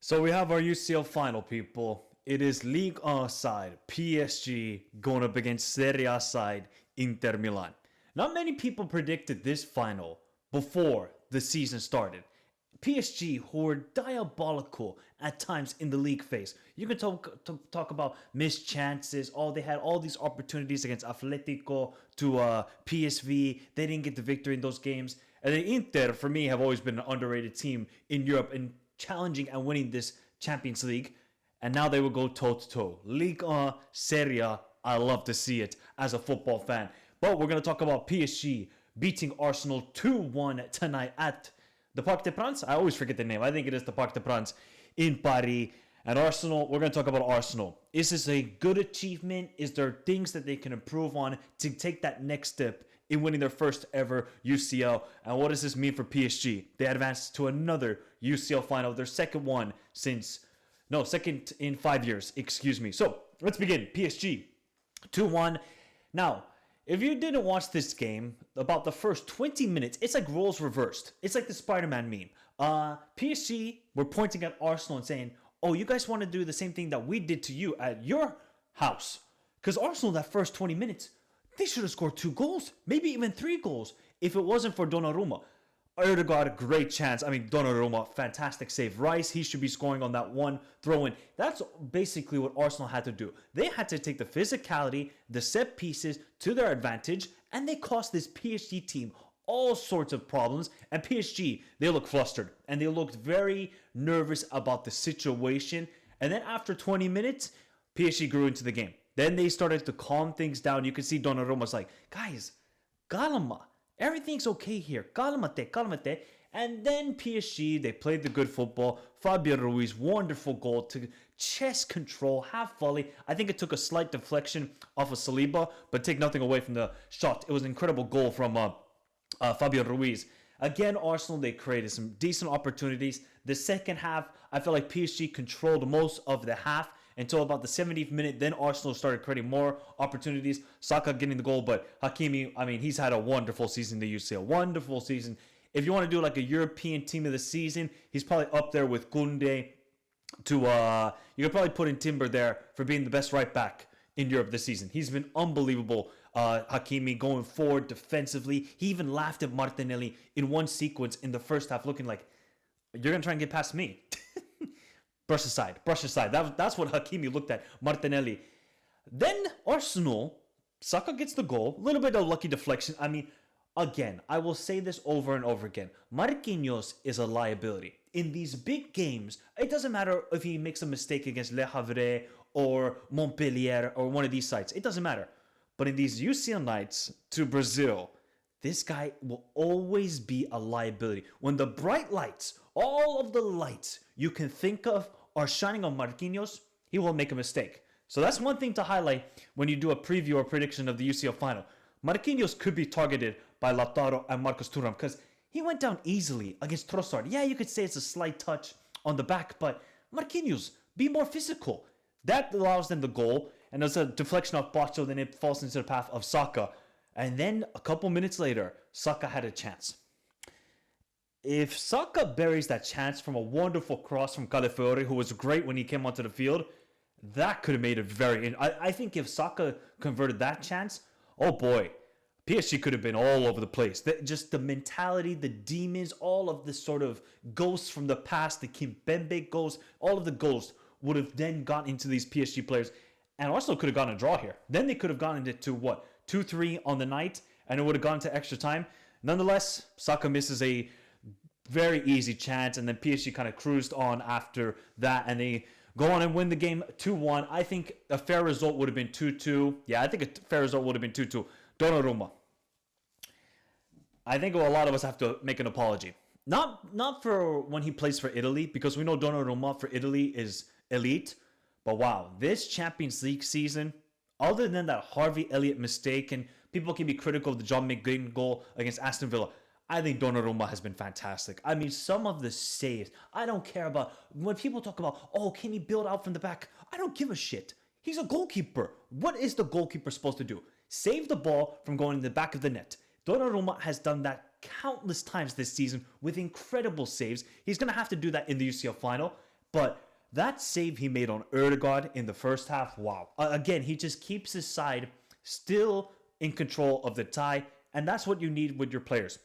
So we have our UCL final, people. It is League A side, PSG, going up against Serie A side, Inter Milan. Not many people predicted this final before the season started. PSG, who were diabolical at times in the league phase. You can talk about missed chances. They had all these opportunities against Atletico to PSV. They didn't get the victory in those games. And then Inter, for me, have always been an underrated team in Europe and challenging and winning this Champions League. And now they will go toe-to-toe. Ligue 1, Serie A. I love to see it as a football fan. But we're going to talk about PSG beating Arsenal 2-1 tonight at the Parc des Princes. I always forget the name. I think it is the Parc des Princes in Paris. And Arsenal, we're going to talk about Arsenal. Is this a good achievement? Is there things that they can improve on to take that next step in winning their first ever UCL? And what does this mean for PSG? They advanced to another UCL final, their second in 5 years, excuse me. So let's begin. PSG 2-1. Now, if you didn't watch this game, about the first 20 minutes, it's like roles reversed. It's like the Spider-Man meme. PSG were pointing at Arsenal and saying, oh, you guys want to do the same thing that we did to you at your house. Because Arsenal, that first 20 minutes, they should have scored 2 goals, maybe even 3 goals, if it wasn't for Donnarumma. Erdegaard, great chance. I mean, Donnarumma, fantastic save. Rice, he should be scoring on that one throw-in. That's basically what Arsenal had to do. They had to take the physicality, the set pieces to their advantage, and they cost this PSG team all sorts of problems. And PSG, they looked flustered, and they looked very nervous about the situation. And then after 20 minutes, PSG grew into the game. Then they started to calm things down. You could see Donnarumma's like, guys, calma. Everything's okay here. Calmate. And then PSG, they played the good football. Fabio Ruiz, wonderful goal to chest control, half volley. I think it took a slight deflection off of Saliba, but take nothing away from the shot. It was an incredible goal from Fabio Ruiz. Again, Arsenal, they created some decent opportunities. The second half, I felt like PSG controlled most of the half until about the 70th minute. Then Arsenal started creating more opportunities. Saka getting the goal, but Hakimi, I mean, he's had a wonderful season in the UCL. Wonderful season. If you want to do like a European team of the season, he's probably up there with Koundé. You could probably put in Timber there for being the best right back in Europe this season. He's been unbelievable. Hakimi going forward defensively. He even laughed at Martinelli in one sequence in the first half, looking like, you're going to try and get past me. Brush aside. That's what Hakimi looked at, Martinelli. Then Arsenal, Saka gets the goal. A little bit of lucky deflection. I mean, again, I will say this over and over again. Marquinhos is a liability. In these big games, it doesn't matter if he makes a mistake against Le Havre or Montpellier or one of these sites. It doesn't matter. But in these UCL nights to Brazil, this guy will always be a liability. When the bright lights, all of the lights you can think of are shining on Marquinhos, he will make a mistake. So that's one thing to highlight when you do a preview or prediction of the UCL final. Marquinhos could be targeted by Lautaro and Marcus Thuram because he went down easily against Trossard. Yeah, you could say it's a slight touch on the back, but Marquinhos, be more physical. That allows them the goal, and there's a deflection of Bacho, then it falls into the path of Saka. And then a couple minutes later, Saka had a chance. If Saka buries that chance from a wonderful cross from Calafiori, who was great when he came onto the field, that could have made it very... I think if Saka converted that chance, oh boy, PSG could have been all over the place. Just the mentality, the demons, all of the sort of ghosts from the past, the Kimpembe ghosts, all of the ghosts would have then gone into these PSG players. And Arsenal could have gotten a draw here. Then they could have gone into, 2-3 on the night, and it would have gone to extra time. Nonetheless, Saka misses a very easy chance, and then PSG kind of cruised on after that, and they go on and win the game 2-1. I think a fair result would have been 2-2. Yeah, I think a fair result would have been 2-2. Donnarumma. I think a lot of us have to make an apology. Not for when he plays for Italy, because we know Donnarumma for Italy is elite. But wow, this Champions League season, other than that Harvey Elliott mistake, and people can be critical of the John McGinn goal against Aston Villa, I think Donnarumma has been fantastic. I mean, some of the saves, I don't care about. When people talk about, oh, can he build out from the back? I don't give a shit. He's a goalkeeper. What is the goalkeeper supposed to do? Save the ball from going in the back of the net. Donnarumma has done that countless times this season with incredible saves. He's going to have to do that in the UCL final. But that save he made on Erdegaard in the first half, wow. Again, he just keeps his side still in control of the tie, and that's what you need with your players.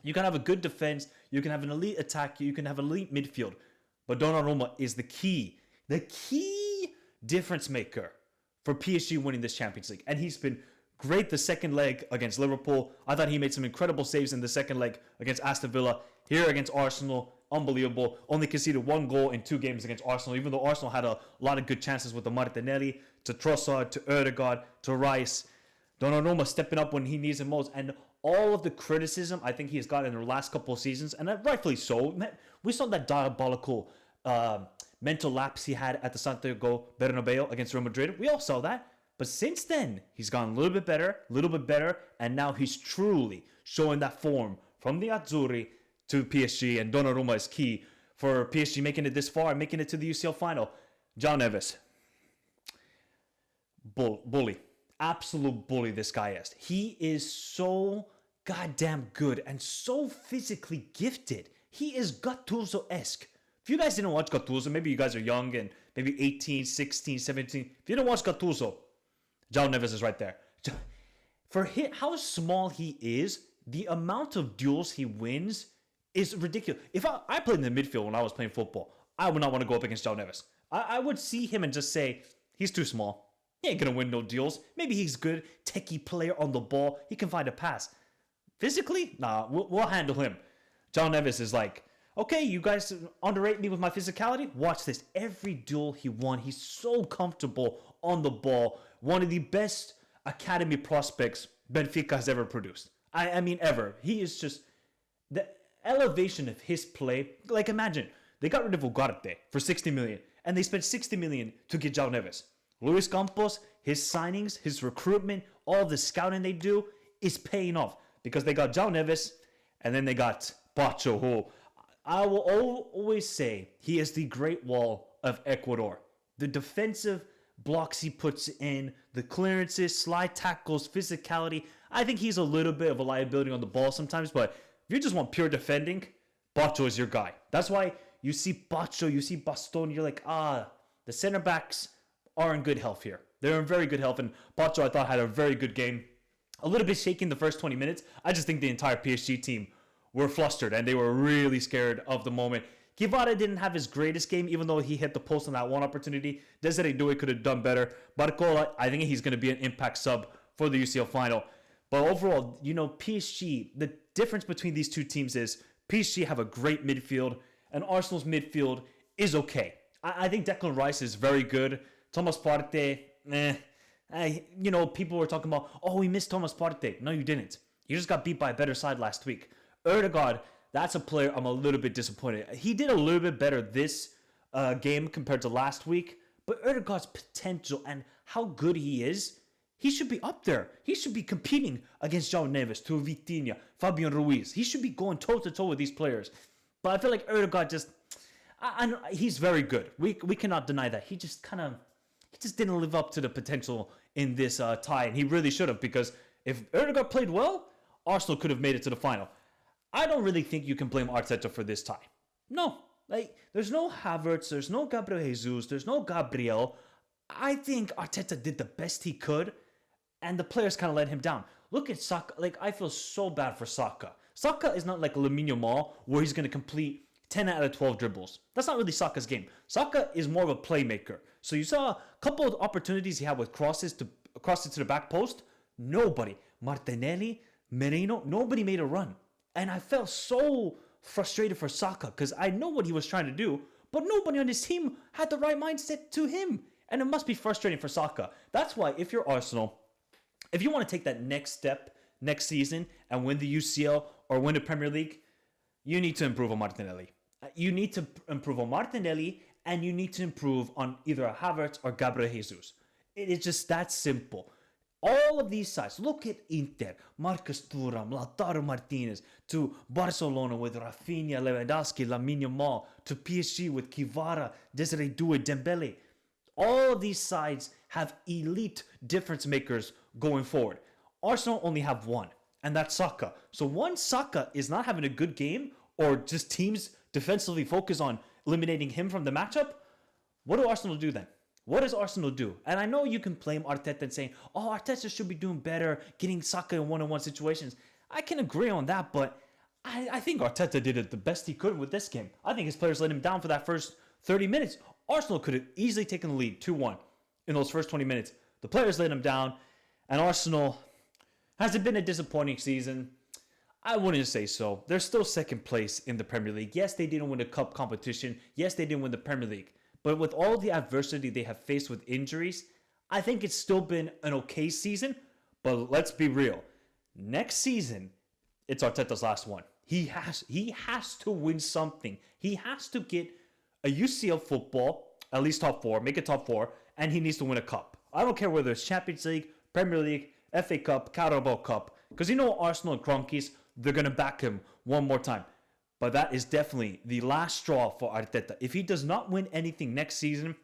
You can have a good defense, you can have an elite attack, you can have an elite midfield, but Donnarumma is the key difference maker for PSG winning this Champions League. And he's been great the second leg against Liverpool. I thought he made some incredible saves in the second leg against Aston Villa. Here against Arsenal, unbelievable. Only conceded 1 goal in 2 games against Arsenal, even though Arsenal had a lot of good chances with the Martinelli, to Trossard, to Erdegaard, to Rice. Donnarumma stepping up when he needs him most. And all of the criticism I think he has gotten in the last couple of seasons, and rightfully so. We saw that diabolical mental lapse he had at the Santiago Bernabeu against Real Madrid. We all saw that. But since then, he's gone a little bit better, and now he's truly showing that form from the Azzurri to PSG, and Donnarumma is key for PSG making it this far and making it to the UCL final. Joao Neves. Bully. Absolute bully this guy is. He is so goddamn good and so physically gifted. He is Gattuso-esque. If you guys didn't watch Gattuso, maybe you guys are young and maybe 18, 16, 17. If you didn't watch Gattuso, Joao Neves is right there. For how small he is, the amount of duels he wins is ridiculous. If I played in the midfield when I was playing football, I would not want to go up against Joao Neves. I would see him and just say, he's too small. He ain't going to win no duels. Maybe he's good, techie player on the ball. He can find a pass. Physically, nah, we'll handle him. Joao Neves is like, okay, you guys underrate me with my physicality? Watch this. Every duel he won, he's so comfortable on the ball. One of the best academy prospects Benfica has ever produced. I mean, ever. He is just... The elevation of his play... Like, imagine, they got rid of Ugarte for 60 million, and they spent 60 million to get Joao Neves. Luis Campos, his signings, his recruitment, all the scouting they do is paying off because they got Joao Neves, and then they got Pacho, who I will always say he is the Great Wall of Ecuador. The defensive blocks he puts in, the clearances, slide tackles, physicality. I think he's a little bit of a liability on the ball sometimes, but if you just want pure defending, Pacho is your guy. That's why you see Pacho, you see Baston, you're like, the center backs are in good health here. They're in very good health, and Pacho, I thought, had a very good game. A little bit shaky in the first 20 minutes. I just think the entire PSG team were flustered, and they were really scared of the moment. Kvara didn't have his greatest game, even though he hit the post on that one opportunity. Desiree Doué could have done better. Barcola, I think he's going to be an impact sub for the UCL final. But overall, PSG, the difference between these two teams is PSG have a great midfield, and Arsenal's midfield is okay. I think Declan Rice is very good. Thomas Partey, people were talking about, we missed Thomas Partey. No, you didn't. You just got beat by a better side last week. Erdegaard, that's a player I'm a little bit disappointed. He did a little bit better this game compared to last week, but Erdegaard's potential and how good he is, he should be up there. He should be competing against Joao Neves, to Vitinha, Fabian Ruiz. He should be going toe-to-toe with these players. But I feel like Erdegaard just... he's very good. We cannot deny that. He just didn't live up to the potential in this tie, and he really should have, because if Erdegaard played well, Arsenal could have made it to the final. I don't really think you can blame Arteta for this tie. No. There's no Havertz, there's no Gabriel Jesus, there's no Gabriel. I think Arteta did the best he could, and the players kind of let him down. Look at Saka. I feel so bad for Saka. Saka is not like Lamine Yamal, where he's going to complete 10 out of 12 dribbles. That's not really Saka's game. Saka is more of a playmaker. So you saw a couple of opportunities he had with crosses to the back post. Nobody. Martinelli, Merino, nobody made a run. And I felt so frustrated for Saka because I know what he was trying to do, but nobody on his team had the right mindset to him. And it must be frustrating for Saka. That's why if you're Arsenal, if you want to take that next step next season and win the UCL or win the Premier League, you need to improve on Martinelli. You need to improve on Martinelli, and you need to improve on either a Havertz or Gabriel Jesus. It is just that simple. All of these sides, look at Inter, Marcus Thuram, Lautaro Martinez, to Barcelona with Rafinha, Lewandowski, Lamine Yamal, to PSG with Kvara, Desiree Doué, Dembele. All of these sides have elite difference makers going forward. Arsenal only have one, and that's Saka. So once Saka is not having a good game, or just teams defensively focus on eliminating him from the matchup, what do Arsenal do then? What does Arsenal do? And I know you can blame Arteta and saying, oh, Arteta should be doing better, getting Saka in one-on-one situations. I can agree on that, but I think Arteta did it the best he could with this game. I think his players let him down for that first 30 minutes. Arsenal could have easily taken the lead 2-1 in those first 20 minutes. The players let him down, and Arsenal, has it been a disappointing season? I wouldn't say so. They're still second place in the Premier League. Yes, they didn't win the cup competition. Yes, they didn't win the Premier League. But with all the adversity they have faced with injuries, I think it's still been an okay season. But let's be real. Next season, it's Arteta's last one. He has to win something. He has to get a UCL football, at least top four, make it top four, and he needs to win a cup. I don't care whether it's Champions League, Premier League, FA Cup, Carabao Cup, because you know Arsenal and Cronkies, they're going to back him one more time. But that is definitely the last straw for Arteta. If he does not win anything next season,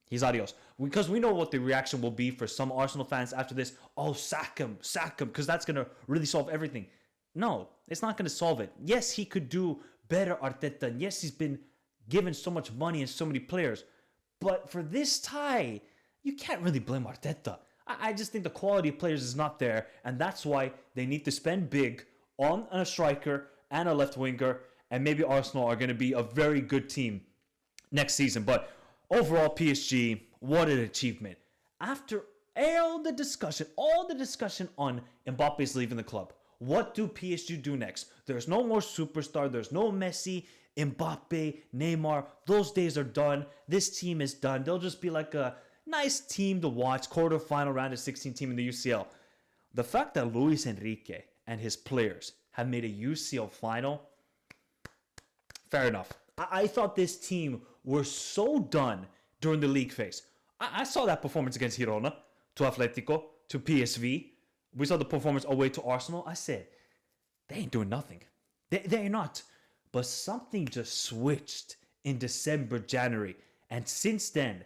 he's adios. Because we know what the reaction will be for some Arsenal fans after this. Oh, sack him, because that's going to really solve everything. No, it's not going to solve it. Yes, he could do better, Arteta. And yes, he's been given so much money and so many players. But for this tie, you can't really blame Arteta. I just think the quality of players is not there. And that's why they need to spend big on a striker and a left winger, and maybe Arsenal are going to be a very good team next season. But overall, PSG, what an achievement. After all the discussion on Mbappe's leaving the club, what do PSG do next? There's no more superstar. There's no Messi, Mbappe, Neymar. Those days are done. This team is done. They'll just be like a nice team to watch, quarterfinal round of 16 team in the UCL. The fact that Luis Enrique and his players have made a UCL final, fair enough. I thought this team were so done during the league phase. I saw that performance against Girona, to Atletico, to PSV. We saw the performance away to Arsenal. I said, they ain't doing nothing. They're not. But something just switched in December, January. And since then,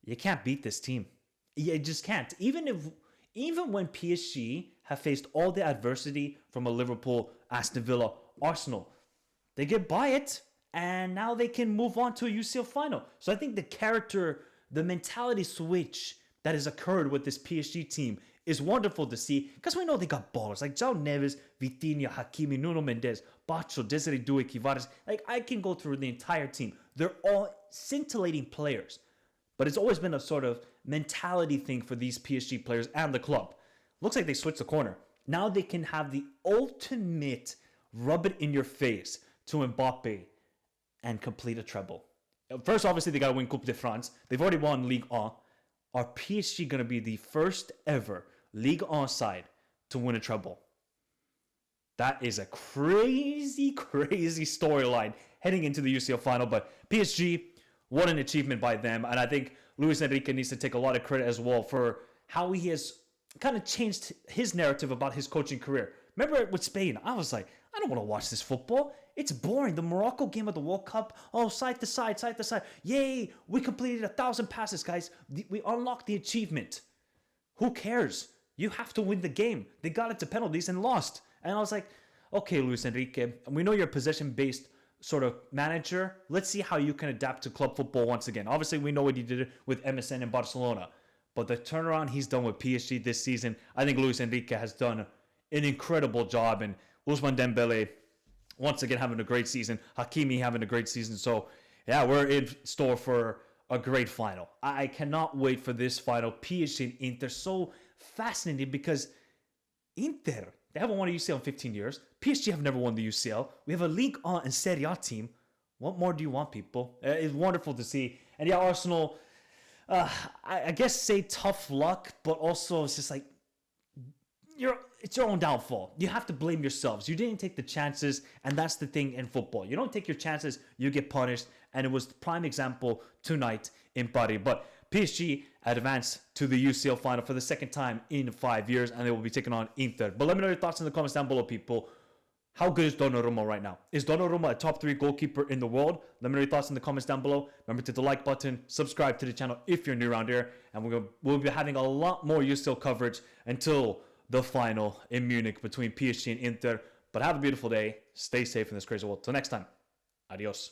you can't beat this team. You just can't. Even when PSG have faced all the adversity from a Liverpool, Aston Villa, Arsenal, they get by it, and now they can move on to a UCL final. So I think the character, the mentality switch that has occurred with this PSG team is wonderful to see, because we know they got ballers like Joao Neves, Vitinha, Hakimi, Nuno Mendes, Bacho, Desiree Doué, Kivaras. Like, I can go through the entire team. They're all scintillating players. But it's always been a sort of mentality thing for these PSG players and the club. Looks like they switched the corner. Now they can have the ultimate rub it in your face to Mbappe and complete a treble. First, obviously, they got to win Coupe de France. They've already won Ligue 1. Are PSG going to be the first ever Ligue 1 side to win a treble? That is a crazy, crazy storyline heading into the UCL final. But PSG, what an achievement by them. And I think Luis Enrique needs to take a lot of credit as well for how he has kind of changed his narrative about his coaching career. Remember with Spain, I was like, I don't want to watch this football. It's boring. The Morocco game of the World Cup. Oh, side to side, side to side. Yay, we completed 1,000 passes, guys. We unlocked the achievement. Who cares? You have to win the game. They got it to penalties and lost. And I was like, okay, Luis Enrique, we know you're a possession-based sort of manager. Let's see how you can adapt to club football once again. Obviously, we know what he did with MSN in Barcelona. But the turnaround he's done with PSG this season, I think Luis Enrique has done an incredible job. And Ousmane Dembele, once again, having a great season. Hakimi having a great season. So, yeah, we're in store for a great final. I cannot wait for this final. PSG and Inter, so fascinating because Inter, they haven't won a UCL in 15 years. PSG have never won the UCL. We have a Ligue 1 and Serie A team. What more do you want, people? It's wonderful to see. And yeah, Arsenal, I guess say tough luck, but also it's just like, it's your own downfall. You have to blame yourselves. You didn't take the chances, and that's the thing in football. You don't take your chances, you get punished, and it was the prime example tonight in Paris. But PSG advanced to the UCL final for the second time in 5 years, and they will be taking on Inter. But let me know your thoughts in the comments down below, people. How good is Donnarumma right now? Is Donnarumma a top 3 goalkeeper in the world? Let me know your thoughts in the comments down below. Remember to hit the like button, subscribe to the channel if you're new around here, and we'll be having a lot more UCL coverage until the final in Munich between PSG and Inter. But have a beautiful day. Stay safe in this crazy world. Till next time. Adios.